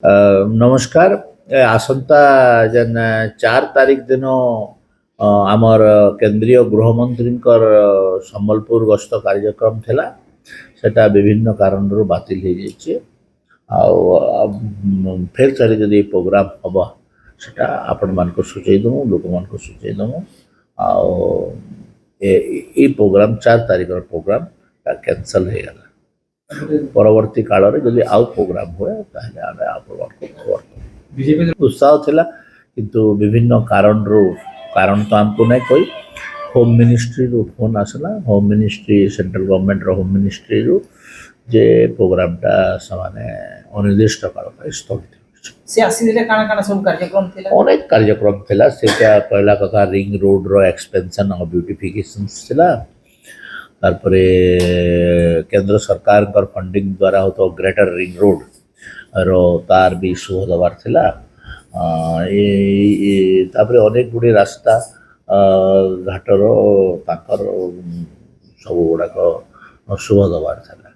नमस्कार। आसंता जेन 4 तारीख दिन आमर केंद्रीय गृहमंत्री संबलपुर गस्त कार्यक्रम थिला सेटा विभिन्न कारण बातिल हो जाइए। फिर थोड़े जदि प्रोग्राम हम सेटा आपण मान सूचई देमु, लोक मान सूचई देमु। प्रोग्राम 4 तारीख प्रोग्राम कैंसल हो गला। परवर्ती काल में जब आउ प्रोग्राम हुए ताहले आमे आपको खबर देबु। उत्साह थिला किंतु विभिन्न कारण तो हमको नहीं कोई होम मिनिस्ट्री रू फोन आसला। होम मिनिस्ट्री सेंट्रल गवर्नमेंट रो होम मिनिस्ट्री रू जे प्रोग्राम टा समाने अनिर्दिष्ट काल पर स्थगित से आसीले काना सब कार्यक्रम थिला। अनेक कार्यक्रम थिला। सेटा पहला कथा रिंग रोड रो एक्सपेंशन और ब्यूटिफिकेशन थिला। तारपरे केंद्र सरकार कर फंडिंग द्वारा हो तो ग्रेटर रिंग रोड रो तार भी शुभ दबार थिला। तापरे अनेक गुड़ी रास्ता घाटर ताकर सब गुड़ाक शुभ दबार थिला।